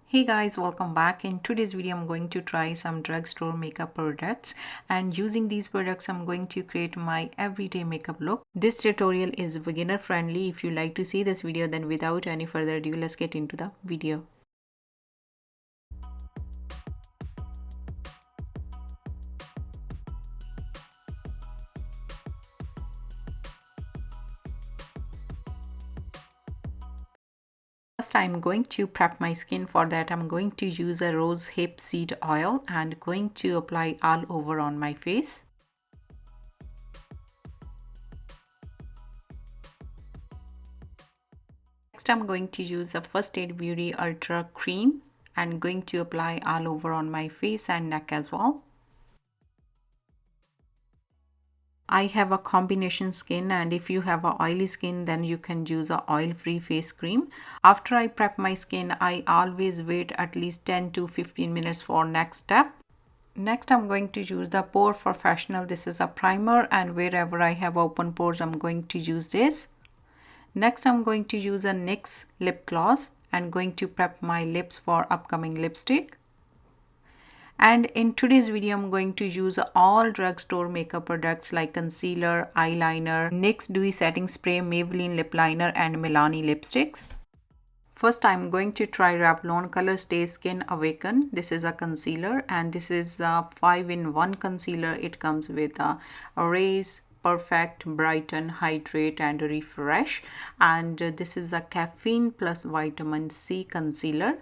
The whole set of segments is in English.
Hey guys, welcome back. In today's video I'm going to try some drugstore makeup products, and using these products I'm going to create my everyday makeup look. This tutorial is beginner friendly. If you like to see this video, then without any further ado, let's get into the video. First, I'm going to prep my skin. For that, I'm going to use a rose hip seed oil and going to apply all over on my face. Next, I'm going to use a First Aid Beauty Ultra Cream and going to apply all over on my face and neck as well. I have a combination skin, and if you have a oily skin then you can use a oil-free face cream. After I prep my skin, I always wait at least 10 to 15 minutes for next step. Next, I'm going to use the Pore Professional. This is a primer, and wherever I have open pores I'm going to use this. Next, I'm going to use a NYX lip gloss and going to prep my lips for upcoming lipstick. And in today's video, I'm going to use all drugstore makeup products like concealer, eyeliner, NYX Dewy Setting Spray, Maybelline Lip Liner, and Milani lipsticks. First, I'm going to try Revlon Colorstay Skin Awaken. This is a concealer, and this is a 5-in-1 concealer. It comes with a Erase, Perfect, Brighten, Hydrate, and Refresh. And this is a caffeine plus vitamin C concealer.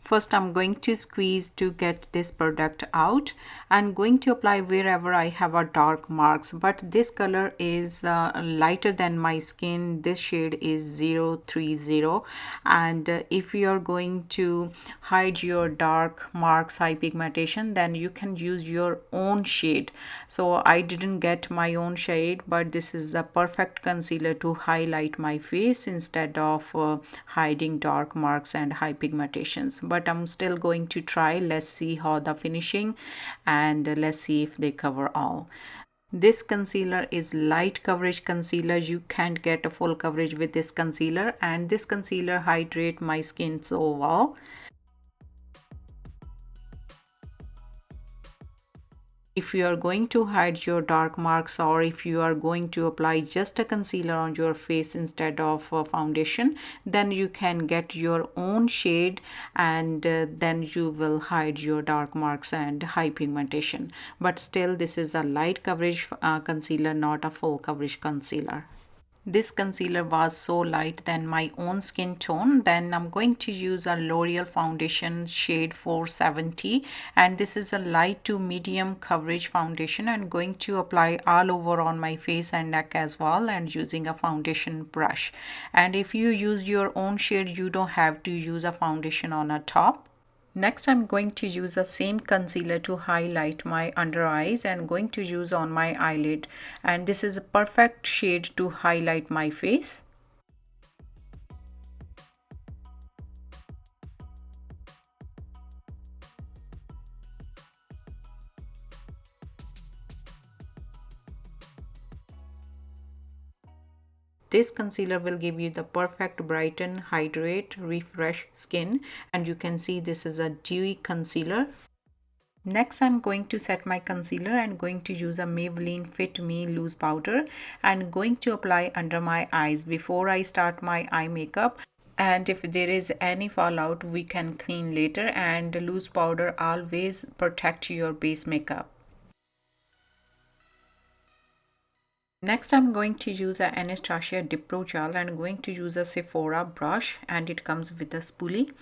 First, I'm going to squeeze to get this product out and going to apply wherever I have a dark marks, but this color is lighter than my skin. This shade is 030, and if you are going to hide your dark marks, high pigmentation, then you can use your own shade. So I didn't get my own shade, but this is the perfect concealer to highlight my face instead of hiding dark marks and high pigmentations. But I'm still going to try. Let's see how the finishing, and let's see if they cover all. This concealer is light coverage concealer. You can't get a full coverage with this concealer, and this concealer hydrate my skin so well. If you are going to hide your dark marks, or if you are going to apply just a concealer on your face instead of a foundation, then you can get your own shade, and then you will hide your dark marks and high pigmentation. But still, this is a light coverage concealer, not a full coverage concealer. This concealer was so light than my own skin tone. Then I'm going to use a L'Oreal foundation shade 470, and this is a light to medium coverage foundation, and going to apply all over on my face and neck as well, and using a foundation brush. And if you use your own shade, you don't have to use a foundation on a top. Next, I'm going to use the same concealer to highlight my under eyes and going to use on my eyelid, and this is a perfect shade to highlight my face. This concealer will give you the perfect brighten, hydrate, refresh skin, and you can see this is a dewy concealer. Next, I'm going to set my concealer and going to use a Maybelline Fit Me loose powder and going to apply under my eyes before I start my eye makeup. And if there is any fallout, we can clean later, and loose powder always protect your base makeup. Next, I'm going to use a Anastasia Dip Pro Gel and going to use a Sephora brush, and it comes with a spoolie.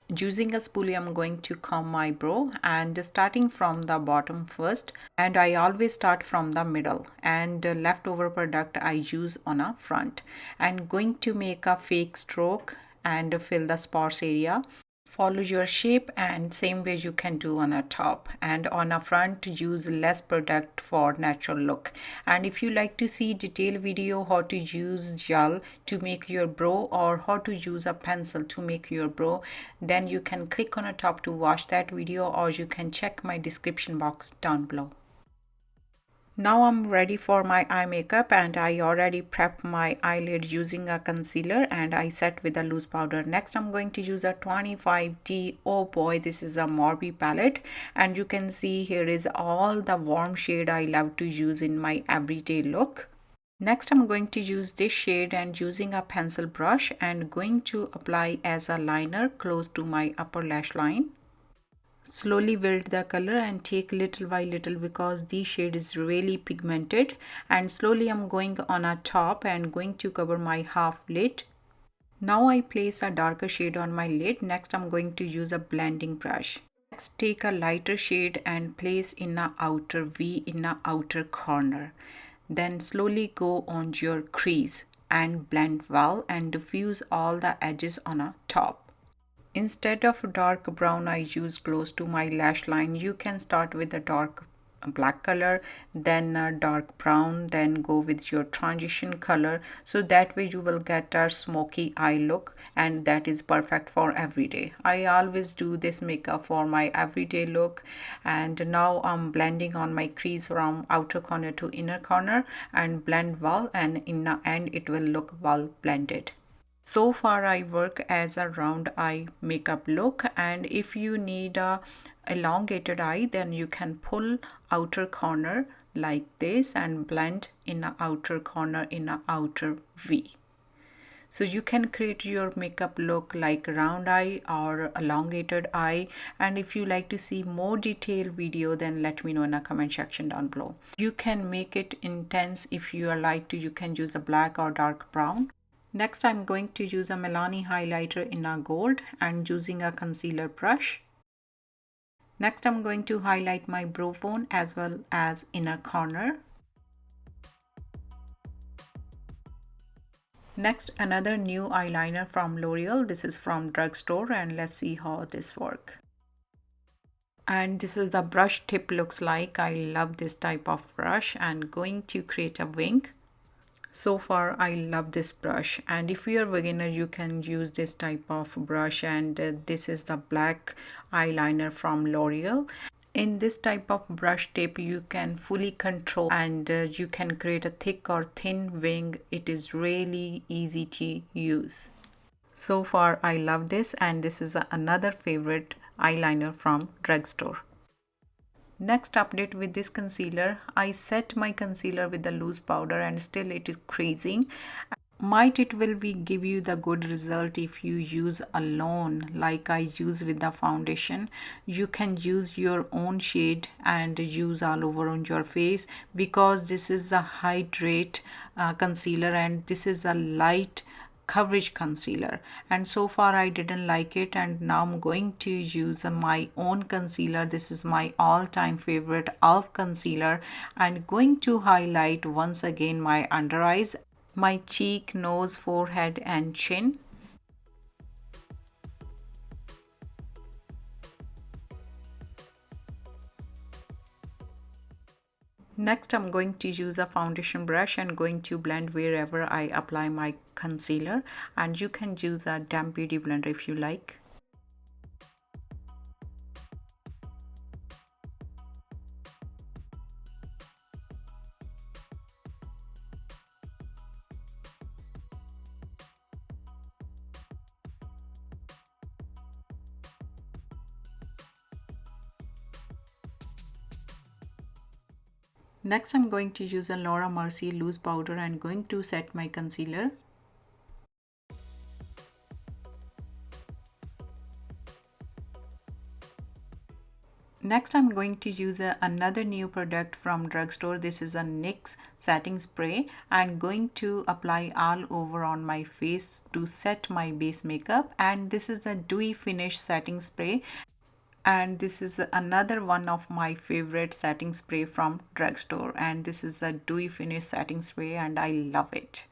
Using a spoolie, I'm going to comb my brow, and starting from the bottom first, and I always start from the middle, and leftover product I use on a front, and going to make a fake stroke and fill the sparse area. Follow your shape, and same way you can do on a top, and on a front use less product for natural look. And if you like to see detailed video how to use gel to make your brow, or how to use a pencil to make your brow, then you can click on a top to watch that video, or you can check my description box down below. Now I'm ready for my eye makeup, and I already prepped my eyelid using a concealer and I set with a loose powder. Next I'm going to use a 25D Oh Boy. This is a Morphe palette, and you can see here is all the warm shade I love to use in my everyday look. Next I'm going to use this shade and using a pencil brush and going to apply as a liner close to my upper lash line. Slowly build the color and take little by little because the shade is really pigmented, and slowly I'm going on a top and going to cover my half lid. Now I place a darker shade on my lid. Next I'm going to use a blending brush. Next take a lighter shade and place in a outer V in a outer corner. Then slowly go on your crease and blend well and diffuse all the edges on a top. Instead of dark brown I use close to my lash line. You can start with a dark black color, then a dark brown, then go with your transition color, so that way you will get a smoky eye look, and that is perfect for every day. I always do this makeup for my everyday look. And now I'm blending on my crease from outer corner to inner corner and blend well, and in the end it will look well blended. So far I work as a round eye makeup look, and if you need a elongated eye then you can pull outer corner like this and blend in a outer corner in a outer V. So you can create your makeup look like round eye or elongated eye. And if you like to see more detailed video, then let me know in the comment section down below. You can make it intense if you are like to. You can use a black or dark brown. Next, I'm going to use a Milani highlighter in a gold and using a concealer brush. Next, I'm going to highlight my brow bone as well as inner corner. Next, another new eyeliner from L'Oreal. This is from Drugstore, and let's see how this works. And this is the brush tip looks like. I love this type of brush, and going to create a wing. So far I love this brush, and if you are beginner you can use this type of brush. And this is the black eyeliner from L'Oreal. In this type of brush tip you can fully control, and you can create a thick or thin wing. It is really easy to use. So far I love this, and this is another favorite eyeliner from Drugstore. Next update with this concealer, I set my concealer with the loose powder and still it is creasing. Might it will be give you the good result if you use alone like I use with the foundation. You can use your own shade and use all over on your face, because this is a hydrate concealer and this is a light coverage concealer, and so far I didn't like it, and now I'm going to use my own concealer. This is my all-time favorite elf concealer, and going to highlight once again my under eyes, my cheek, nose, forehead and chin. Next, I'm going to use a foundation brush and going to blend wherever I apply my concealer, and you can use a damp beauty blender if you like. Next, I'm going to use a Laura Mercier loose powder and going to set my concealer. Next, I'm going to use another new product from Drugstore. This is a NYX setting spray, and going to apply all over on my face to set my base makeup. And this is a dewy finish setting spray, and this is another one of my favorite setting spray from Drugstore, and this is a dewy finish setting spray and I love it.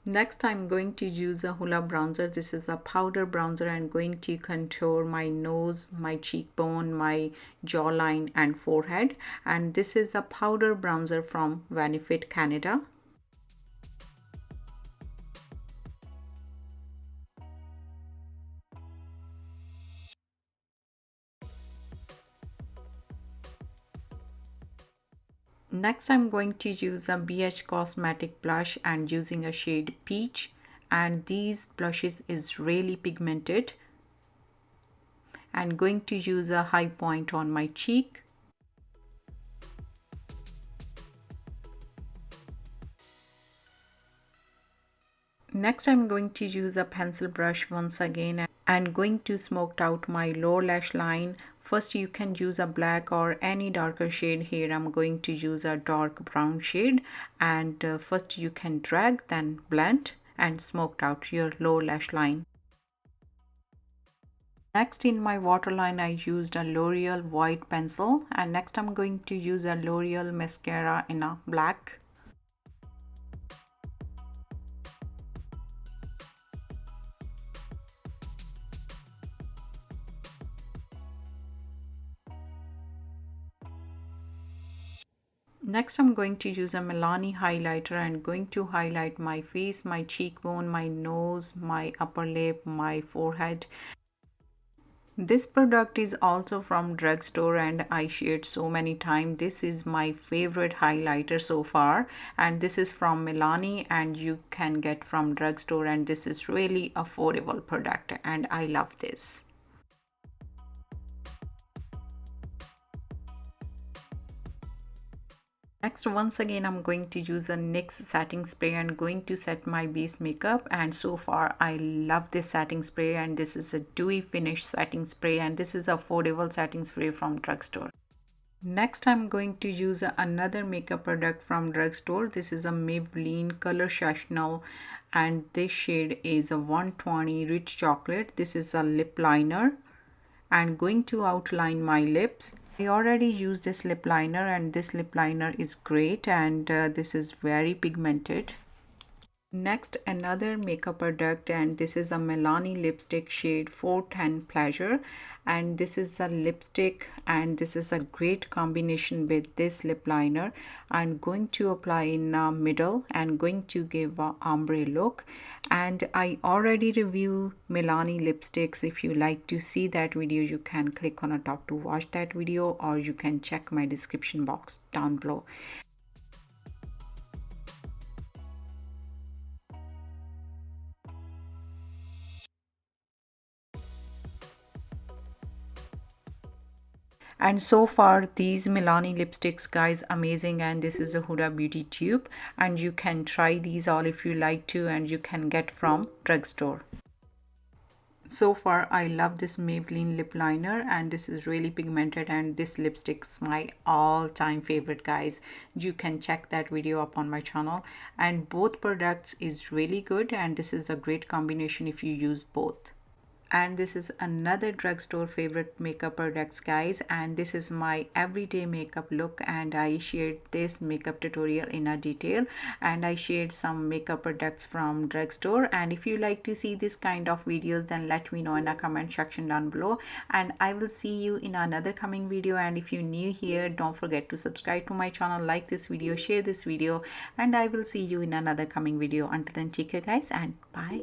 Next, I'm going to use a Hoola bronzer. This is a powder bronzer and going to contour my nose, my cheekbone, my jawline and forehead. And this is a powder bronzer from Vanifit Canada. Next, I'm going to use a BH Cosmetic blush and using a shade Peach. And these blushes is really pigmented. And going to use a high point on my cheek. Next, I'm going to use a pencil brush once again and going to smoke out my lower lash line. First, you can use a black or any darker shade. Here I'm going to use a dark brown shade, and first you can drag, then blend and smoke out your lower lash line. Next, in my waterline, I used a L'Oreal white pencil, and next I'm going to use a L'Oreal mascara in a black. Next, I'm going to use a Milani highlighter and going to highlight my face, my cheekbone, my nose, my upper lip, my forehead. This product is also from Drugstore and I shared so many times. This is my favorite highlighter so far, and this is from Milani and you can get from Drugstore, and this is really affordable product and I love this. Next, once again, I'm going to use a NYX setting spray and going to set my base makeup. And so far, I love this setting spray, and this is a dewy finish setting spray, and this is affordable setting spray from Drugstore. Next, I'm going to use another makeup product from Drugstore. This is a Maybelline Color Sessional, and this shade is a 120 Rich Chocolate. This is a lip liner and going to outline my lips. I already used this lip liner and this lip liner is great, and this is very pigmented. Next, another makeup product, and this is a Milani lipstick shade 410 Pleasure, and this is a lipstick and this is a great combination with this lip liner. I'm going to apply in the middle and going to give a ombre look, and I already review Milani lipsticks. If you like to see that video, you can click on the top to watch that video, or you can check my description box down below. And so far these Milani lipsticks, guys, amazing. And this is a Huda Beauty tube, and you can try these all if you like to, and you can get from Drugstore. So far I love this Maybelline lip liner, and this is really pigmented, and this lipstick's my all-time favorite, guys. You can check that video up on my channel, and both products is really good, and this is a great combination if you use both. And this is another Drugstore favorite makeup products, guys, and this is my everyday makeup look, and I shared this makeup tutorial in a detail, and I shared some makeup products from Drugstore. And if you like to see this kind of videos, then let me know in a comment section down below, and I will see you in another coming video. And if you're new here, don't forget to subscribe to my channel, like this video, share this video, and I will see you in another coming video. Until then, take care, guys, and bye.